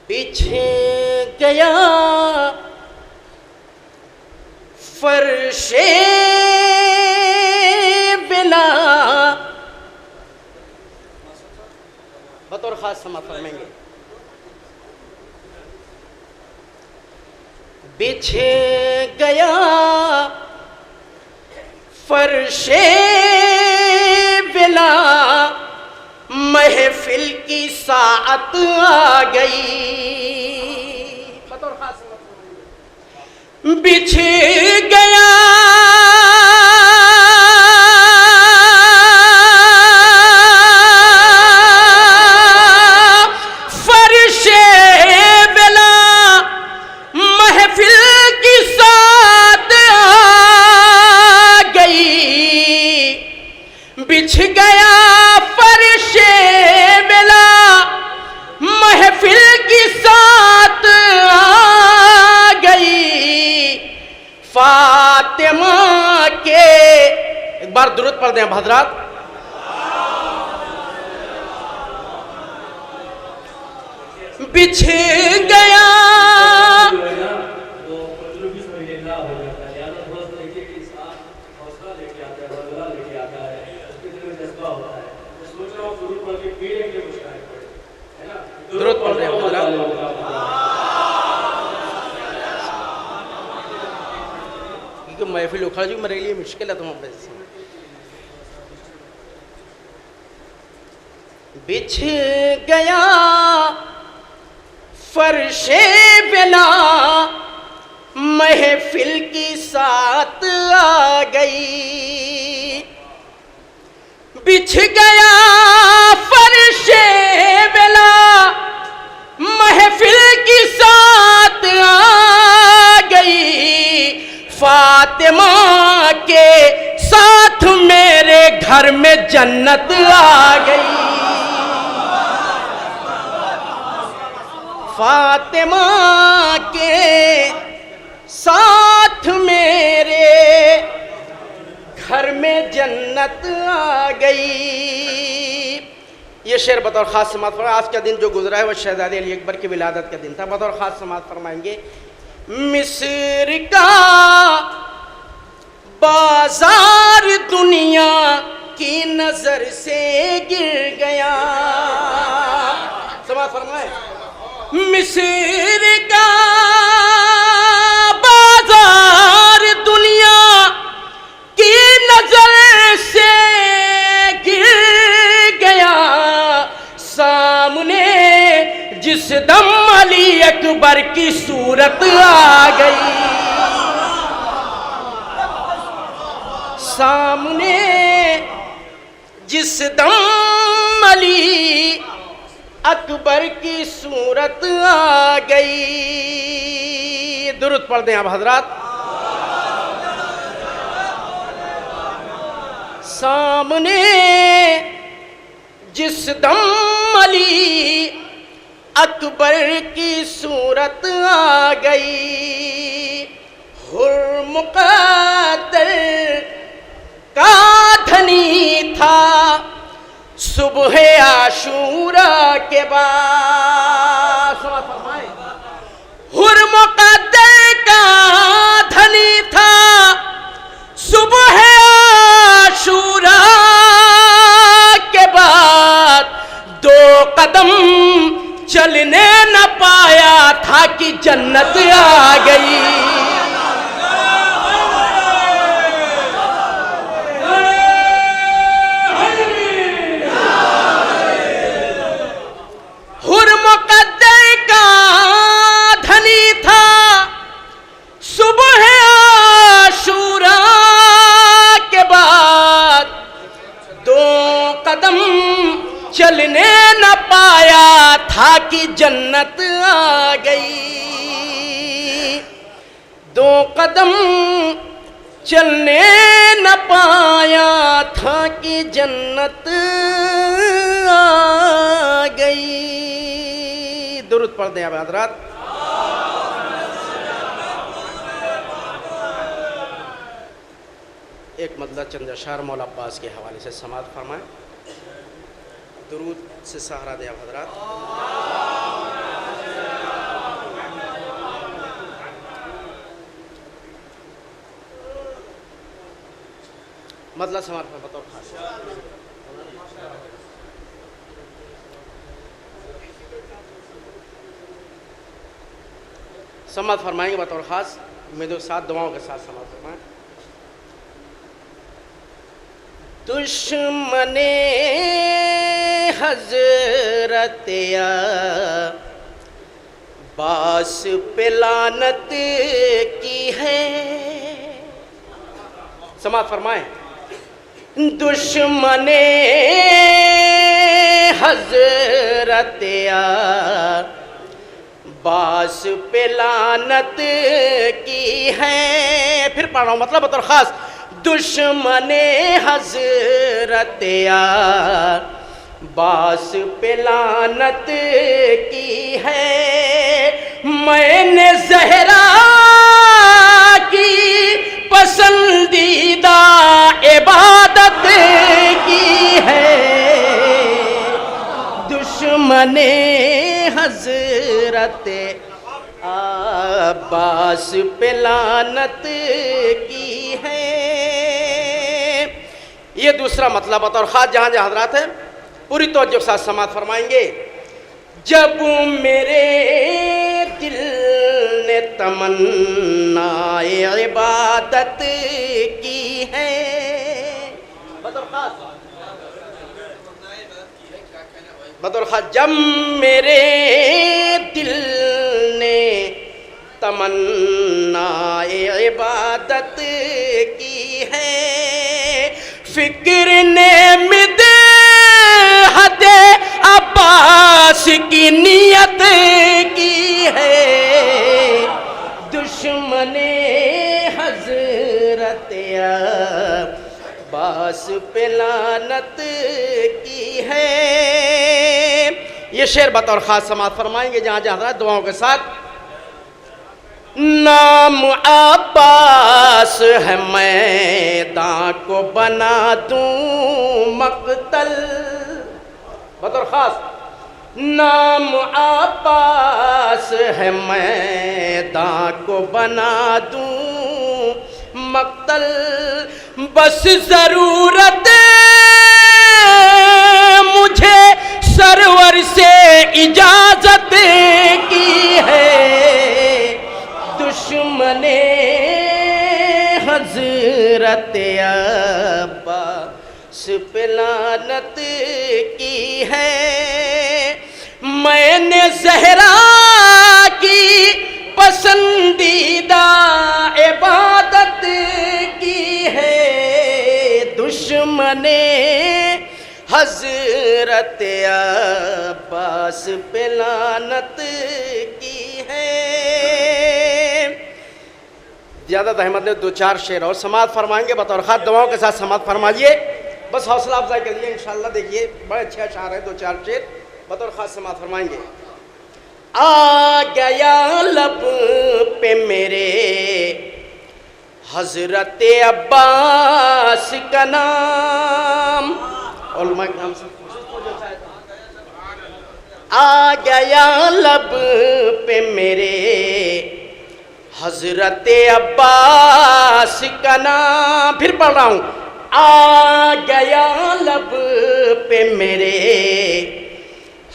پیچھے گیا فرش بلا، بطور خاص سماعت فرمائیں گے. بچھے گیا فرش بلا، محفل کی ساعت آ گئی. بطور خاص بچھ گیا فرش بلا، محفل کی ساعت آ گئی. بچھ گیا فرش بلا، محفل کی ساعت آ گئی. فاطمہ کے ایک بار درود پڑھ دیں حضرات. بچھ گیا درود پڑھ دیں حضرات. کیونکہ محفل اکھڑ جو میرے لیے مشکل ہے تمام پیسے. بچھ گیا فرش بلا، محفل کی ساعت آ گئی. بچھ گیا فرش بلا، محفل کی ساعت آ گئی. فاطمہ کے ساتھ میرے گھر میں جنت آ گئی. فاطمہ کے ساتھ میرے گھر میں جنت آ گئی. یہ شعر بطور خاص سماعت فرمائیں. آج کا دن جو گزرا ہے وہ شہزادے علی اکبر کی ولادت کا دن تھا. بطور خاص سماعت فرمائیں گے. مصر کا بازار دنیا کی نظر سے گر گیا. سماعت فرمائیں. مصر کا بازار دنیا کی نظر سے گر گیا. سامنے جس دم علی اکبر کی صورت آ گئی. سامنے جس دم علی اکبر کی صورت آ گئی. درود پڑھ دیں آپ حضرات. سامنے جس دم علی اکبر کی صورت آ گئی. حر مقدر کا دھنی تھا صبح عاشوراء کے بعد. سماعت فرمائیں. حر مقدر کا دھنی تھا صبح عاشوراء کے بعد. دو قدم چلنے نہ پایا تھا کہ جنت آ گئی. حر مقدر کا دھنی تھا صبح عاشوراء کے بعد. دو قدم چلنے نہ پایا تھا کہ جنت آ گئی. دو قدم چلنے نہ پایا تھا کہ جنت آ گئی. درود پڑھ دیں آپ حضرات. ایک مطلع چند اشعار مولا عباس کے حوالے سے سماعت فرمائیں. درود سے سہارا دیں آپ حضرات. مطلب سماعت فرمائیں بطور خاص. سماعت فرمائیں گے بطور خاص میرے ساتھ دعاؤں کے ساتھ سماعت فرمائیں. دشمن حضرت عباس پہ لعنت کی ہے. سماعت فرمائیں. دشمن حضرت عباس پہ لعنت کی ہے. پھر پڑھ رہا ہوں مطلب بطور خاص. دشمن حضرت عباس پہ لعنت کی ہے. میں نے زہرا کی پسندیدہ عبادت کی ہے. دشمن حضرت عباس پہ لعنت کی ہے. یہ دوسرا مطلب بطور خاص جہاں جہاں حضرات ہیں پوری توجہ کے ساتھ سماعت فرمائیں گے. جب میرے دل نے تمنا عبادت کی ہے. بطور خاص بطور خاص. جب میرے دل نے تمنا عبادت کی ہے. فکر نے مدحت عباس کی نیت کی ہے. دشمن حضرت عباس پہ لعنت کی ہے. یہ شعر بطور خاص سماعت فرمائیں گے جہاں جہاں دعاؤں کے ساتھ. نام عباس ہے میدان کو بنا دوں مقتل. بطور خاص. نام عباس ہے میدان کو بنا دوں مقتل. بس ضرورت مجھے سرور سے اجازت کی ہے. دشمن حضرت عباس پہ لعنت کی ہے. میں نے زہرا کی پسندیدہ عبادت کی ہے. دشمن حضرت عباس پہ لعنت کی ہے. زیادہ احمد نے دو چار شعر اور سماعت فرمائیں گے بطور خاص. دعاؤں کے ساتھ سماعت فرمائیے. بس حوصلہ افزائی کریے انشاءاللہ. دیکھیے بڑے اچھے اشعار ہیں. دو چار شعر بطور خاص سماعت فرمائیں گے. آ گیا لب پہ میرے حضرت عباس کا نام. علماء کرام سے آ گیا لب پہ میرے حضرت عباس کا نام. پھر پڑھ رہا ہوں. آ گیا لب پہ میرے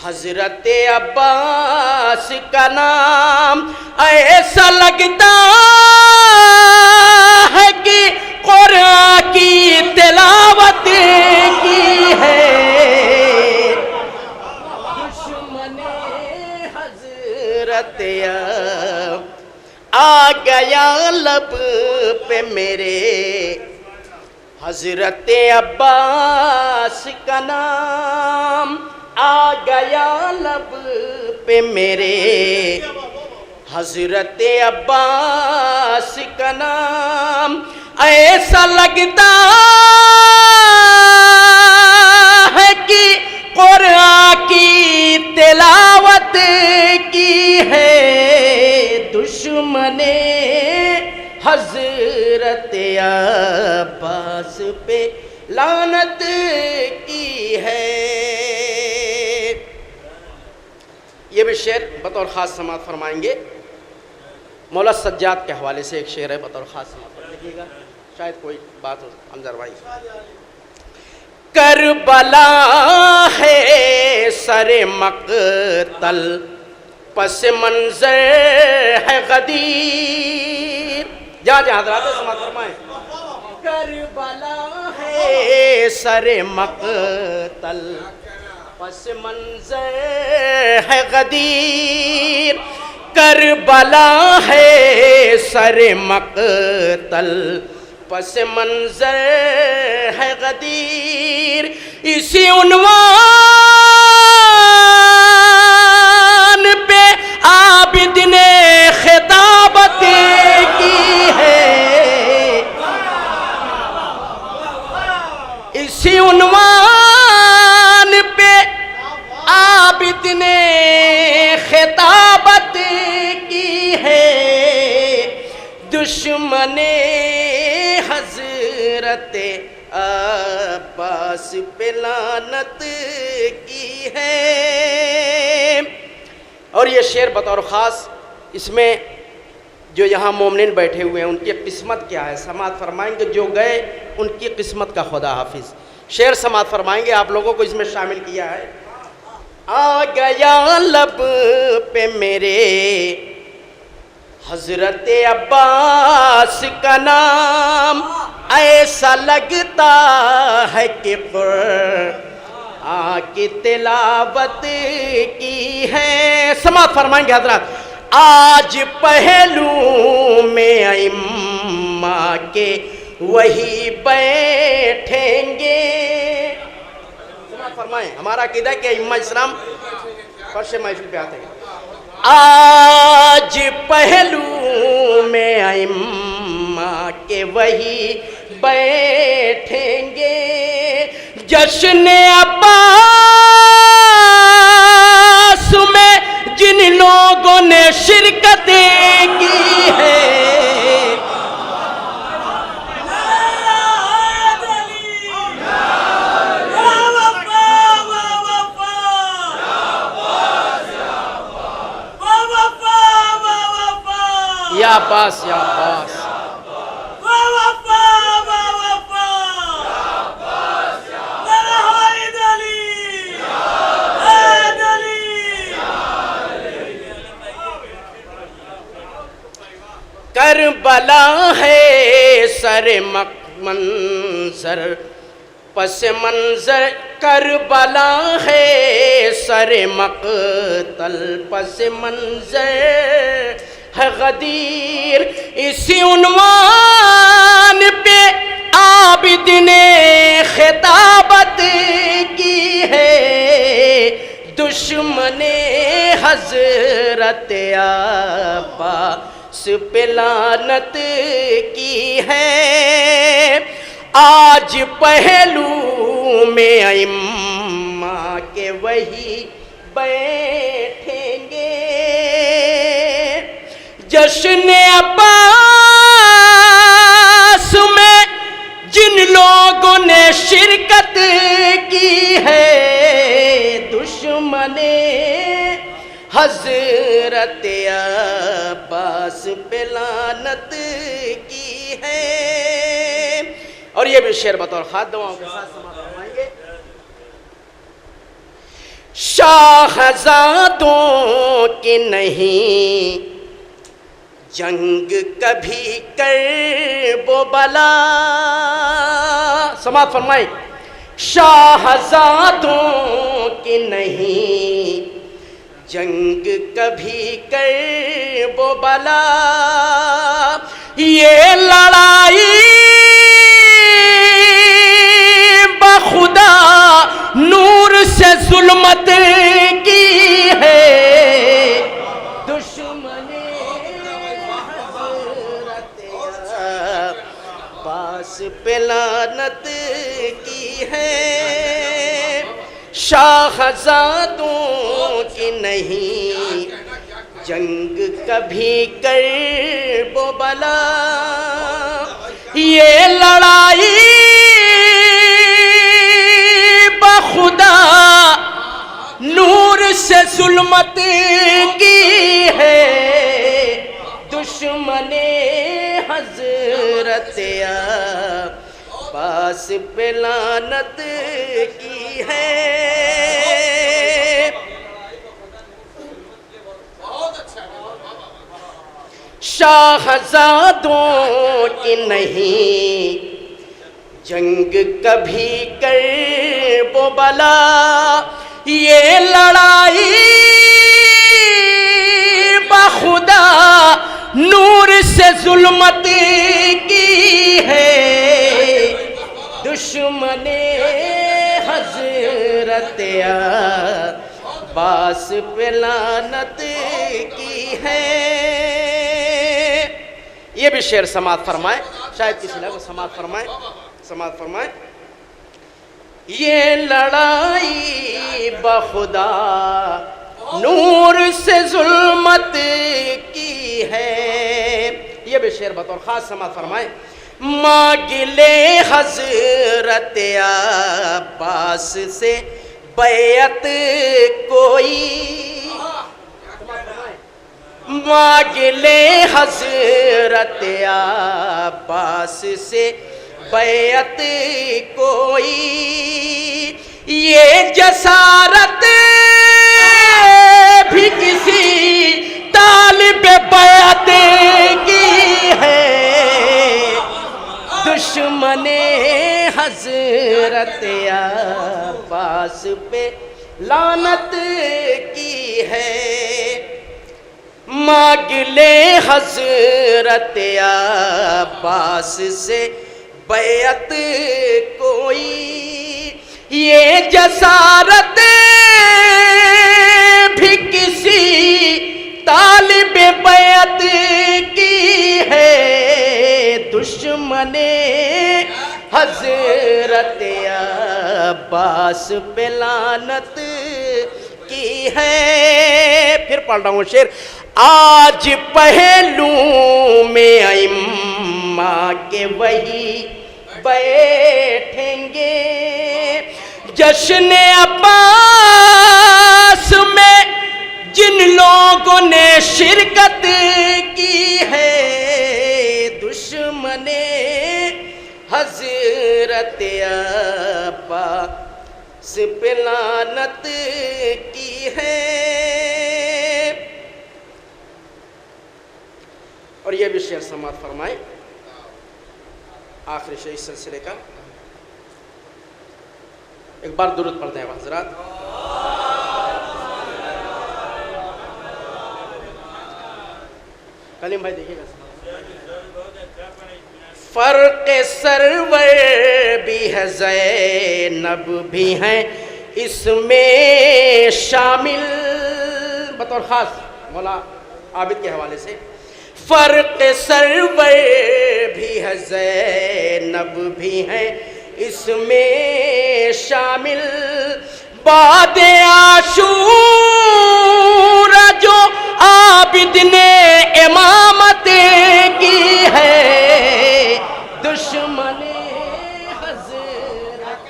حضرت عباس کا نام. ایسا لگتا ہے کہ قرآن کی تلاوت کی ہے. دشمن حضرت آ گیا لب پہ میرے حضرت عباس کا نام. آ گیا لب پہ میرے حضرت عباس کا نام. ایسا لگتا ہے کہ قرآن کی تلاوت کی ہے. دشمن حضرت عباس پہ لعنت کی ہے. یہ بھی شعر بطور خاص سماعت فرمائیں گے. مولا سجاد کے حوالے سے ایک شعر ہے بطور خاص سماعت. دیکھیے گا شاید کوئی بات ہو حمزہ بھائی. کربلا ہے سر مقتل پس منظر ہے غدیر. جہاں جہاں حضرات سماعت فرمائیں. کربلا ہے سر مقتل پس منظر ہے غدیر. کربلا ہے سر مقتل پس منظر ہے غدیر. اسی عنوان پہ عابد نے خطابت کی ہے. اسی عنوان پہ عابد نے خطابت کی ہے. دشمن حضرت عباس پہ لعنت کی ہے. اور یہ شعر بطور خاص اس میں جو یہاں مومنین بیٹھے ہوئے ہیں ان کی قسمت کیا ہے سماعت فرمائیں گے. جو گئے ان کی قسمت کا خدا حافظ. شعر سماعت فرمائیں گے. آپ لوگوں کو اس میں شامل کیا ہے. آ گیا لب پہ میرے حضرت عباس کا نام. ایسا لگتا ہے کہ قرآن کی تلاوت کی ہے. سماعت فرمائیں گے حضرات. آج پہلو میں ائمہ کے وہی بیٹھیں گے. سماعت فرمائیں. ہمارا عقیدہ ہے کہ ائمہ اسلام فرش محفل پہ آتے ہیں. آج پہلو میں ائمہ کے وہی بیٹھیں گے. جشن عباس میں جن لوگوں نے شرکت کی ہے. یا عباس یا عباس. کربلا ہے سر منظر پس منظر. کربلا ہے سر مقتل پس منظر ہے غدیر. اسی عنوان پہ عابد نے خطابت کی ہے. دشمن حضرت عباس پہ لعنت کی ہے. آج پہلو میں ائمہ کے وہی بیٹھیں گے. جشن عباس میں جن لوگوں نے شرکت کی ہے. دشمن حضرت عباس پہ لعنت کی ہے. اور یہ بھی شعر بطور خاص دعاؤں کے ساتھ سماعت فرمائیں گے. شاہزادوں کی نہیں جنگ کبھی کرب و بلا. سماعت فرمائیں. شاہزادوں کی نہیں جنگ کبھی کرب و بلا. یہ لڑائی بخدا نور سے ظلمت کی ہے. دشمن حضرت عباس پہ لعنت کی ہے. شاہزادوں کی نہیں جنگ کبھی کرب و بلا. یہ لڑائی بخدا نور سے ظلمت کی ہے. دشمن حضرت عباس پہ لعنت کی ہے. شاہزادوں کی نہیں جنگ کبھی کرب و بلا، یہ لڑائی بخدا نور سے ظلمت کی ہے. دشمن حضرت عباس پہ لعنت کی ہے. یہ بھی شعر سماعت فرمائے، شاید کسی لوگ سماعت فرمائے. یہ لڑائی بخدا نور سے ظلمت کی ہے. یہ بھی شعر بطور خاص سماعت فرمائے. مانگ لے حضرت عباس سے بیعت کوئی، مانگ لے حضرت عباس سے بیعت کوئی، یہ جسارت بھی کسی طالب بیعت کی ہے. دشمن حضرت عباس پہ لعنت کی ہے. مانگ لے حضرت عباس سے بیعت کوئی، یہ جسارت بھی کسی طالب بیعت کی ہے. دشمن حضرت عباس پہ لعنت کی ہے. پھر پڑھ رہا ہوں شعر. آج پہلو میں ائمہ کے وہی بیٹھیں گے، جشن عباس میں جن لوگوں نے شرکت کی ہے. دشمن حضرت عباس پہ لعنت کی ہے. اور یہ بھی شعر سماعت فرمائے. آخری شعر اس سلسلے کا. ایک بار درود پڑھ دیں حضرات. کلیم بھائی دیکھیے گا. فرق سرور بھی ہے، زینب بھی ہیں اس میں شامل. بطور خاص مولا عابد کے حوالے سے. فرق سرور بھی ہے، زینب بھی ہیں اس میں شامل. بعد عاشورہ جو عابد نے امامت کی ہے. دشمن حضرت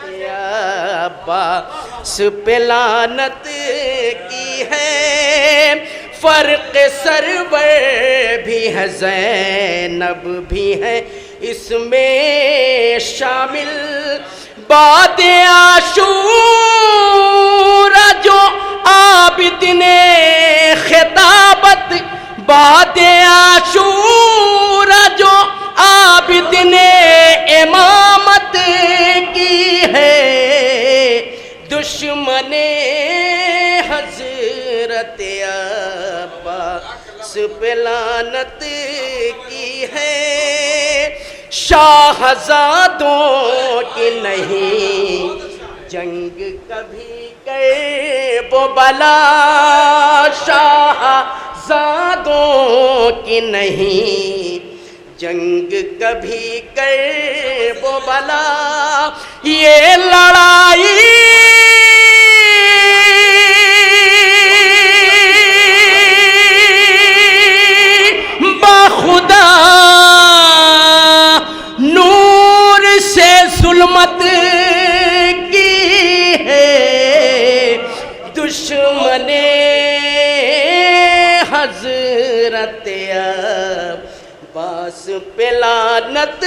عباس پہ لعنت کی ہے. فرق سرور بھی ہے، زینب بھی ہے اس میں شامل. بعد عاشورہ جو عابد نے خطابت، بعد عاشورہ جو عابد نے امامت کی ہے. دشمن حضرت عباس پہ لعنت کی ہے. شاہزادوں کی نہیں جنگ کبھی کرب و بلا، شاہزادوں کی نہیں جنگ کبھی کرب و بلا. یہ لڑائی بخدا نور سے ظلمت کی ہے. دشمن حضرت عباس پہ لعنت